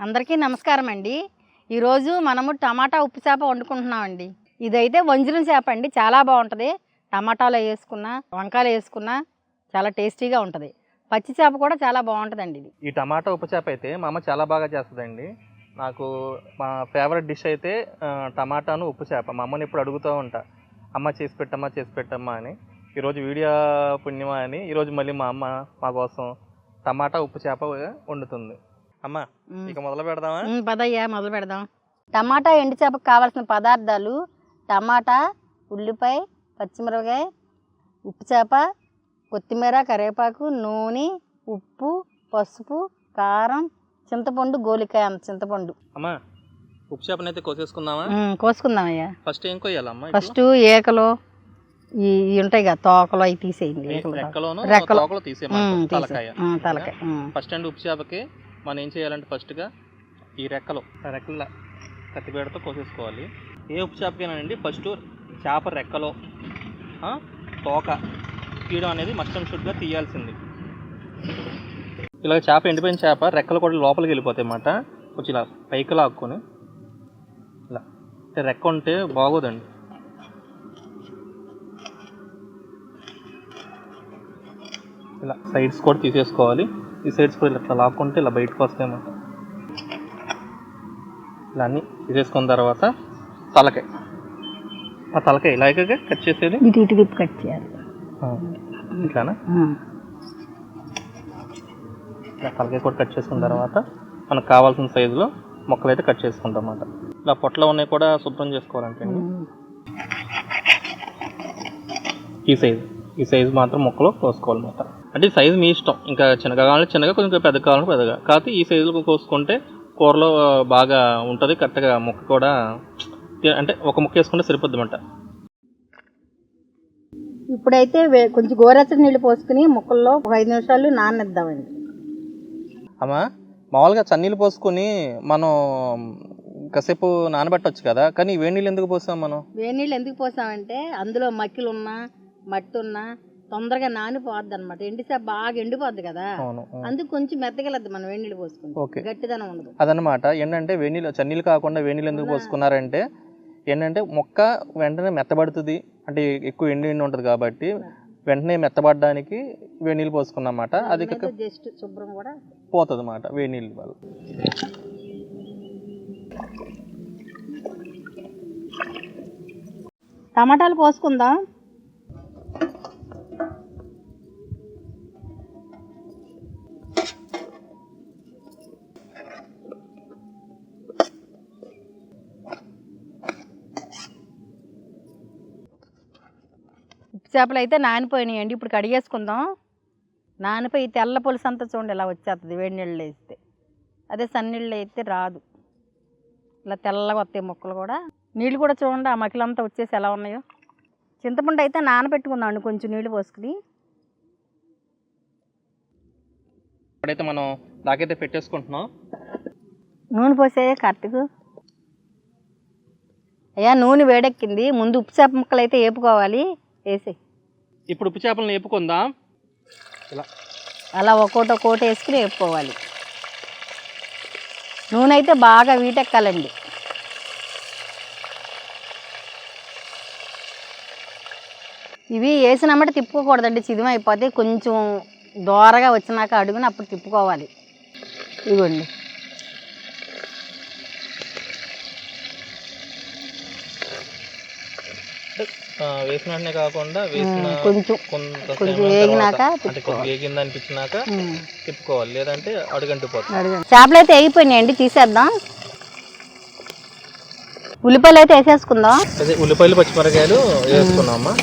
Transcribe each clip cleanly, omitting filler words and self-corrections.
అందరికీ నమస్కారం అండి. ఈరోజు మనము టమాటా ఉప్పు చేప వండుకుంటున్నామండి. ఇదైతే వంజరం చేప అండి, చాలా బాగుంటుంది. టమాటాలో వేసుకున్నా, వంకాయలు వేసుకున్నా చాలా టేస్టీగా ఉంటుంది. పచ్చి చేప కూడా చాలా బాగుంటుందండి. ఇది ఈ టమాటా ఉప్పు చేప అయితే మా అమ్మ చాలా బాగా చేస్తుందండి. నాకు మా ఫేవరెట్ డిష్ అయితే టమాటాను ఉప్పు చేప. మా అమ్మని ఎప్పుడు అడుగుతూ ఉంటా, అమ్మ చేసి పెట్టమ్మా అని. ఈరోజు వీడియో పుణ్యమా అని ఈరోజు మళ్ళీ మా అమ్మ మా కోసం టమాటా ఉప్పు చేప వండుతుంది. అమ్మ ఇక మొదలు పెడదామా? పదయ్యా, మొదలు పెడదాం. టమాటా ఎండు చేపకు కావాల్సిన పదార్థాలు: టమాటా, ఉల్లిపాయ, పచ్చిమిరపకాయ, ఉప్పు చేప, కొత్తిమీర, కరివేపాకు, నూనె, ఉప్పు, పసుపు, కారం, చింతపండు, గోలికాయ అంత చింతపండు. అమ్మా ఉప్పు చేపని అయితే కోసేసుకుందామా? కోసుకుందామయ్యా. ఫస్ట్ ఏం కోయాలమ్మా? ఫస్ట్ ఏకలు ఇవి ఉంటాయి కదా, తోకలు అవి తీసేయండి. రెక్కలు తీసేయమంటారు. తలకాయ. ఫస్ట్ అండ్ ఉప్పు చేపకి మనం ఏం చేయాలంటే ఫస్ట్గా ఈ రెక్కల కత్తిపేడతో కోసేసుకోవాలి. ఏ ఉప్పు చేపకేనండి ఫస్ట్ చేప రెక్కలో తోక తీయడం అనేది మస్ట్ అండ్ షుడ్గా తీయాల్సింది. ఇలా చేప ఎండిపోయిన చేప రెక్కలు కూడా లోపలికి వెళ్ళిపోతాయి అన్నమాట. కొంచెం ఇలా పైకి లాక్కొని ఇలా అంటే రెక్క ఉంటే బాగోదండి. ఇలా సైడ్స్ కూడా తీసేసుకోవాలి. ఈ సైడ్స్ కూడా ఇట్లా లాక్కుంటే ఇలా బయటకు వస్తాయన్నమాట. ఇలా అన్నీ తీసేసుకున్న తర్వాత తలకాయ ఇలాగే కట్ చేసేది, ఇటు కట్ చేయాలి. ఇట్లానా? ఇలా తలకాయ కూడా కట్ చేసుకున్న తర్వాత మనకు కావాల్సిన సైజులో మొక్కలు అయితే కట్ చేసుకుంటాం అన్నమాట. ఇలా పొట్టలో ఉన్నాయి కూడా శుభ్రం చేసుకోవాలంటే ఈ సైజు మాత్రం మొక్కలు కోసుకోవాలన్నమాట. అంటే సైజు మీ ఇష్టం, ఇంకా చిన్నగా కావాలంటే చిన్నగా, కొంచెం పెద్దగా కావాలంటే పెద్దగా. కాకపోతే ఈ సైజులో కోసుకుంటే కూరలో బాగా ఉంటుంది. కరెక్ట్గా ముక్క కూడా అంటే ఒక ముక్క వేసుకుంటే సరిపోద్ది అన్నమాట. ఇప్పుడైతే కొంచెం గోరెచ్చని నీళ్ళు పోసుకుని ముక్కల్లో 5 నిమిషాలు నాననిద్దామండి. అమ్మా మామూలుగా చన్నీళ్ళు పోసుకొని మనం కాసేపు నానబెట్టవచ్చు కదా, కానీ వేడి నీళ్ళు ఎందుకు పోసాం మనం? వేడి నీళ్ళు ఎందుకు పోసామంటే అందులో మక్కిలు ఉన్నా మట్టి ఉన్నా తొందరగా నానిపోద్ది అనమాట. ఎండిసే బాగా ఎండిపోద్ది కదా, అందుకు కొంచెం మెత్తగలద్దు మనం వేడి నీళ్ళు పోసుకుంటే, గట్టిదనం ఉండదు అదనమాట. ఏంటంటే వేడి నీళ్ళు చన్నీళ్ళు కాకుండా వేడి నీళ్ళు ఎందుకు పోసుకున్నారంటే ఏంటంటే మొక్క వెంటనే మెత్తబడుతుంది, అంటే ఎక్కువ ఎండి ఉంటుంది కాబట్టి వెంటనే మెత్తబడడానికి వేడి నీళ్ళు పోసుకున్నమాట. అది జస్ట్ శుభ్రం కూడా పోతుంది అన్నమాట వేడి నీళ్ళు వల్ల. టమాటాలు పోసుకుందాం. ఉప్పు చేపలు అయితే నానిపోయినాయండి. ఇప్పుడు కడిగేసుకుందాం. నానిపోయి తెల్ల పులుసు అంతా చూడండి ఇలా వచ్చేస్తుంది వేడి నీళ్ళు వేస్తే. అదే సన్నీళ్ళు అయితే రాదు, ఇలా తెల్లగా వస్తాయి ముక్కలు కూడా. నీళ్ళు కూడా చూడండి ఆ మకిలంతా వచ్చేసి ఎలా ఉన్నాయో. చింతపండు అయితే నానబెట్టుకుందామండి కొంచెం నీళ్ళు పోసుకుని. ఇప్పుడైతే మనం దాకైతే పెట్టేసుకుంటున్నాం. నూనె పోసాయా కార్తీక్? అయ్యా నూనె వేడెక్కింది. ముందు ఉప్పు చేప ముక్కలు అయితే వేపుకోవాలి. వేసి ఇప్పుడు ఉప్పు చేపలను వేపుకుందాం. అలా ఒక్కోటి వేసుకుని వేపుకోవాలి. నూనె అయితే బాగా వీటెక్కాలండి. ఇవి వేసినమ్మటి తిప్పుకోకూడదండి, చిదిమైపోతే. కొంచెం దోరగా వచ్చినాక అడుగుని అప్పుడు తిప్పుకోవాలి. ఇదిగోండి వేసిన వెంటనే కాకుండా కొంచెం వేగినాక వేగింది అనిపించినాక తిప్పుకోవాలి, లేదంటే అడుగంటిపోతుంది. చేపలు అయితే వేగిపోయినాయండి, తీసేద్దాం. ఉల్లిపాయలు అయితే వేసేసుకుందాం. అదే ఉల్లిపాయలు పచ్చిమిరకాయలు వేసుకున్నామా.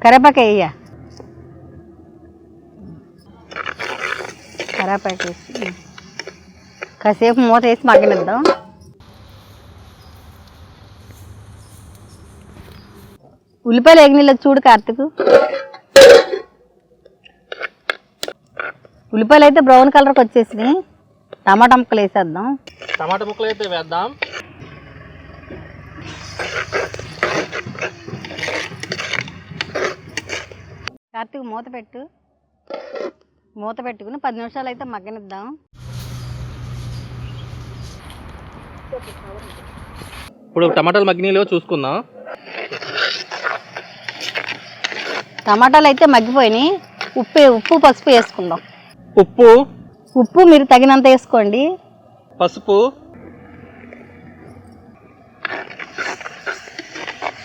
కరివేపాకు వేయ, కరివేపాకు వేసి కాసేపు మూత వేసి మగ్గనిద్దాం. ఉల్లిపాయలు వేగినీళ్ళు చూడు కార్తీక్. ఉల్లిపాయలు అయితే బ్రౌన్ కలర్కి వచ్చేసినాయి. టమాటా ముక్కలు వేసేద్దాం. టమాటా ముక్కలు అయితే వేద్దాం. కార్తీక్ మూత పెట్టు. మూత పెట్టుకుని 10 నిమిషాలు అయితే మగ్గనిద్దాం. ఇప్పుడు టమాటాలు మగ్గినీలో చూసుకుందాం. టమాటాలు అయితే మగ్గిపోయినాయి. ఉప్పు పసుపు వేసుకుందాం. ఉప్పు మీరు తగినంత వేసుకోండి. పసుపు,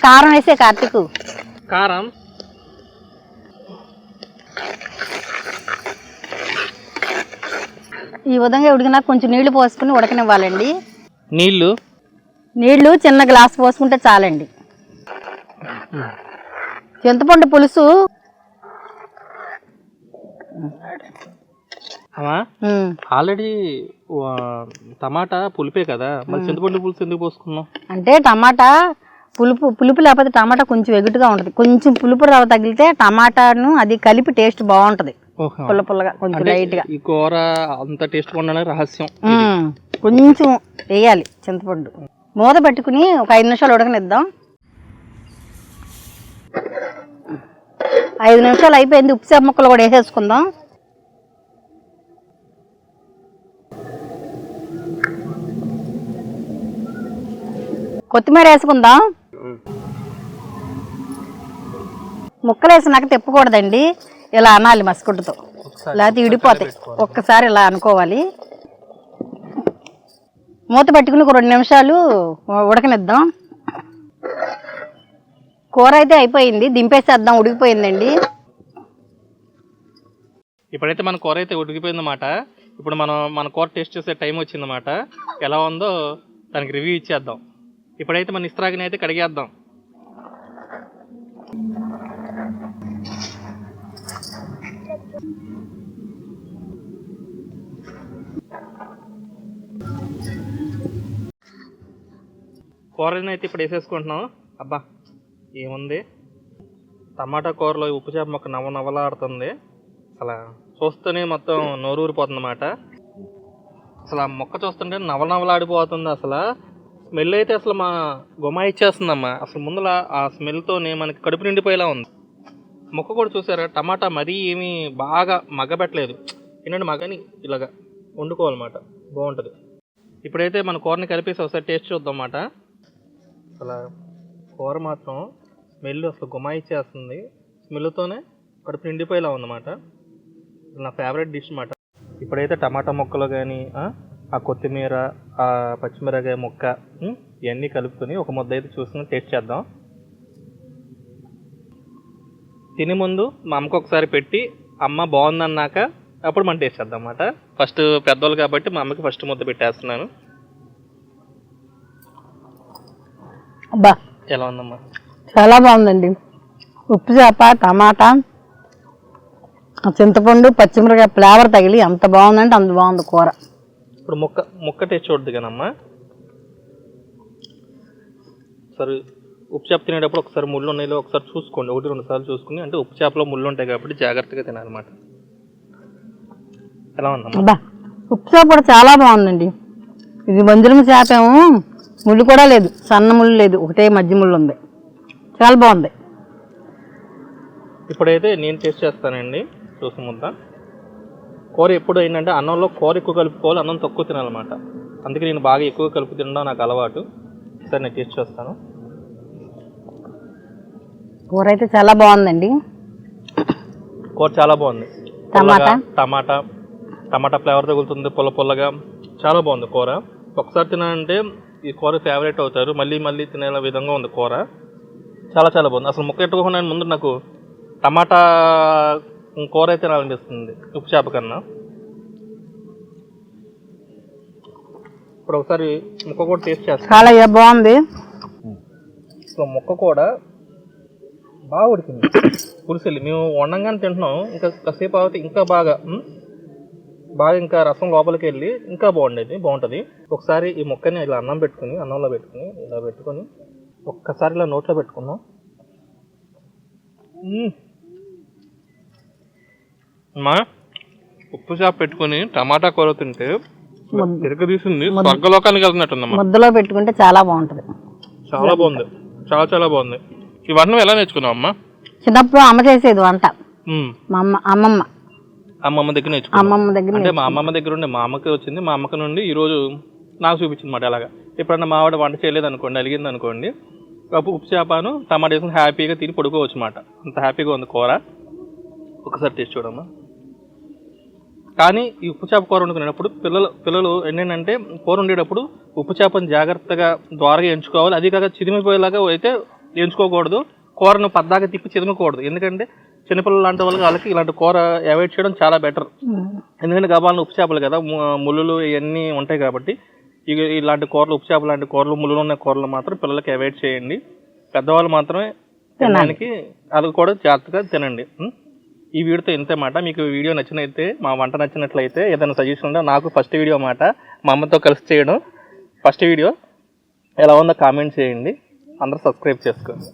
కారం వేసే కార్తీకు. కారం, ఈ విధంగా ఉడికినా కొంచెం నీళ్లు పోసుకుని ఉడకనివ్వాలండి. నీళ్లు చిన్న గ్లాస్ పోసుకుంటే చాలండి. చింతపండు పులుసు ఆల్రెడీ టమాటా పులిపే కదా, మరి చింతపండు పులుసు ఎందుకు పోసుకున్నాం అంటే టమాటా పులుపు లేకపోతే టమాటా కొంచెం ఎగుటుగా ఉంటుంది. కొంచెం పులుపు రవ్వ తగిలితే టమాటాను అది కలిపి టేస్ట్ బాగుంటది. పుల్లగా కొంచెం లైట్ గా. ఈ కూర అంత టేస్ట్ ఉండడానికి రహస్యం కొంచెం వేయాలి చింతపండు. మూత పెట్టుకుని ఒక 5 నిమిషాలు ఉడకనిద్దాం. 5 నిమిషాలు అయిపోయింది. ఉప్పు చేప ముక్కలు కూడా వేసేసుకుందాం. కొత్తిమీర వేసుకుందాం. ముక్కలు వేసినాక తిప్పకూడదండి, ఇలా అనాలి మసిగుడ్డతో, లేకపోతే విడిపోతాయి. ఒక్కసారి ఇలా అనుకోవాలి. మూత పెట్టుకుని ఒక 2 నిమిషాలు ఉడకనిద్దాం. కూర అయితే అయిపోయింది, దింపేసేద్దాం. ఉడికిపోయిందండి. ఇప్పుడైతే మన కూర అయితే ఉడికిపోయిందన్నమాట. ఇప్పుడు మన కూర టేస్ట్ చేసే టైం వచ్చిందన్నమాట. ఎలా ఉందో దానికి రివ్యూ ఇచ్చేద్దాం. ఇప్పుడైతే మన ఇస్త్రాగిని అయితే కడిగేద్దాం. కూరని అయితే ఇప్పుడు వేసేసుకుంటున్నాం. అబ్బా ఏముంది, టమాటా కూరలో ఉప్పు చేప మొక్క నవ్వలాడుతుంది. అసలు చూస్తూనే మొత్తం నోరు ఊరిపోతుంది అన్నమాట. అసలు ఆ మొక్క చూస్తుంటే నవలాడిపోతుంది. అసలు స్మెల్ అయితే అసలు మా గుమా ఇచ్చేస్తుందమ్మా. అసలు ముందులా ఆ స్మెల్తోనే మనకి కడుపు నిండిపోయేలా ఉంది. మొక్క కూడా చూసారా, టమాటా మరీ ఏమీ బాగా మగ్గబెట్టలేదు. ఏంటంటే మగని ఇలాగా వండుకోవాలన్నమాట, బాగుంటుంది. ఇప్పుడైతే మన కూరని కలిపేసి ఒకసారి టేస్ట్ చూద్దాం అన్నమాట. అసలు కూర మాత్రం స్మెల్ అసలు గుమా ఇచ్చేస్తుంది. స్మెల్తోనే కడుపు నిండిపోయేలా ఉందన్నమాట. నా ఫేవరెట్ డిష్ అన్నమాట. ఇప్పుడైతే టమాటా ముక్కలు కానీ, ఆ కొత్తిమీర, ఆ పచ్చిమిరకాయ ముక్క ఇవన్నీ కలుపుకొని ఒక ముద్ద అయితే చూసుకుని టేస్ట్ చేద్దాం. తినే ముందు మా అమ్మకు ఒకసారి పెట్టి అమ్మ బాగుందన్నాక అప్పుడు మనం టేస్ట్ చేద్దాం అన్నమాట. ఫస్ట్ పెద్దోళ్ళు కాబట్టి మా అమ్మకి ఫస్ట్ ముద్ద పెట్టేస్తున్నాను. అబ్బా ఎలా ఉందమ్మా? చాలా బాగుందండి. ఉప్పు చేప, టమాటా, చింతపండు, పచ్చిమిరకాయ ఫ్లేవర్ తగిలి ఎంత బాగుందంటే అంత బాగుంది కూర. ఇప్పుడు ముక్క టేస్ట్ చూడదు కానమ్మా. ఒకసారి ఉప్పు చేప తినేటప్పుడు ఒకసారి ముళ్ళు ఉన్నాయో ఒకసారి చూసుకోండి. 1-2 సార్లు చూసుకుని, అంటే ఉప్పు చేపలో ముళ్ళు ఉంటాయి కాబట్టి జాగ్రత్తగా తినాలన్నమాట. ఎలా ఉందమ్మా? అబ్బా ఉప్పు చేప కూడా చాలా బాగుందండి. ఇది మంజులమ్మ చేప ఏమో ముళ్ళు కూడా లేదు, సన్న ముళ్ళు లేదు, ఒకటే మధ్య ముళ్ళు ఉంది. చాలా బాగుంది. ఇప్పుడైతే నేను టేస్ట్ చేస్తానండి. చూసి ముద్ద కూర ఎప్పుడు ఏంటంటే అన్నంలో కూర ఎక్కువ కలుపుకోవాలి, అన్నం తక్కువ తినాలన్నమాట. అందుకే నేను బాగా ఎక్కువ కలుపు తినడం నాకు అలవాటు. సరే నేను టేస్ట్ చేస్తాను. కూర అయితే చాలా బాగుందండి. కూర చాలా బాగుంది. టమాటా ఫ్లేవర్ తగులుతుంది, పుల్లగా చాలా బాగుంది కూర. ఒకసారి తినాలంటే ఈ కూర ఫేవరెట్ అవుతారు. మళ్ళీ తినే విధంగా ఉంది కూర. చాలా బాగుంది. అసలు ముక్క ఎట్టుకోకుండా ముందు నాకు టమాటా కూర అయితే తినాలనిపిస్తుంది ఉప్పు చేప కన్నా. ఇప్పుడు ఒకసారి ముక్క కూడా టేస్ట్ చేస్తాను. చాలా బాగుంది. సో ముక్క కూడా బాగా ఉడికింది. పులుసెల్లి మేము వండంగానే తింటున్నాం. ఇంకా కాసేపు అవుతే ఇంకా బాగా ఇంకా రసం లోపలికి వెళ్ళి ఇంకా బాగుంటుంది. ఒకసారి ఈ ముక్కని ఇలా అన్నంలో పెట్టుకుని ఒక్కసారి ఇలా నోట్లో పెట్టుకున్నాం. మా ఉప్పు చేప పెట్టుకుని టమాటా కూర తింటే తిరగదీసింది, స్వర్గలోకానికి వెళ్తున్నట్టుందమ్మా. ముద్దలో పెట్టుకుంటే చాలా బాగుంటుంది. చాలా బాగుంది. చాలా బాగుంది. ఈ వంటను ఎలా నేర్చుకున్నావు అమ్మా? చిన్నప్పుడు అమ్మ చేసేది వంట. మా అమ్మమ్మ అమ్మమ్మ దగ్గర నేర్చుకున్నాను. అమ్మమ్మ దగ్గర అంటే మా అమ్మమ్మ దగ్గర ఉండే మా అమ్మకి వచ్చింది, మా అమ్మకి నుండి ఈరోజు నాకు చూపించింది మాట. అలాగా ఎప్పుడన్నా మా ఆవిడ వంట చేయలేదు అనుకోండి, అలిగింది అనుకోండి, ఉప్పు చేపను టమాటా వేసుకుని హ్యాపీగా తిని పడుకోవచ్చు మాట. అంత హ్యాపీగా ఉంది కూర. ఒకసారి టేస్ట్ చూడమ్మా. కానీ ఈ ఉప్పు చేప కూర వండుకునేటప్పుడు పిల్లలు ఏంటంటే కూర వండేటప్పుడు ఉప్పు చేపను జాగ్రత్తగా ద్వారగా ఎంచుకోవాలి. అది కాక చిదిమిపోయేలాగా అయితే ఎంచుకోకూడదు. కూరను పద్దాగా తిప్పి చిదిమకూడదు. ఎందుకంటే చిన్నపిల్లలు లాంటి వాళ్ళకి ఇలాంటి కూర అవాయిడ్ చేయడం చాలా బెటర్. ఎందుకంటే గబాలను ఉప్పు చేపలు కదా, ముళ్ళులు ఇవన్నీ ఉంటాయి కాబట్టి ఇలాంటి కూరలు, ఉప్పు చేపలు లాంటి కూరలు, ముళ్ళులు ఉన్న కూరలు మాత్రం పిల్లలకి అవాయిడ్ చేయండి. పెద్దవాళ్ళు మాత్రమే తినడానికి అది కూడా జాగ్రత్తగా తినండి. ఈ వీడియోతో ఇంతే మాట. మీకు వీడియో నచ్చినైతే, మా వంట నచ్చినట్లయితే ఏదైనా సజెషన్ ఉంటే నాకు ఫస్ట్ వీడియో మాట మా అమ్మతో కలిసి చేయడం ఫస్ట్ వీడియో ఎలా ఉందో కామెంట్ చేయండి. అందరూ సబ్స్క్రైబ్ చేసుకోండి.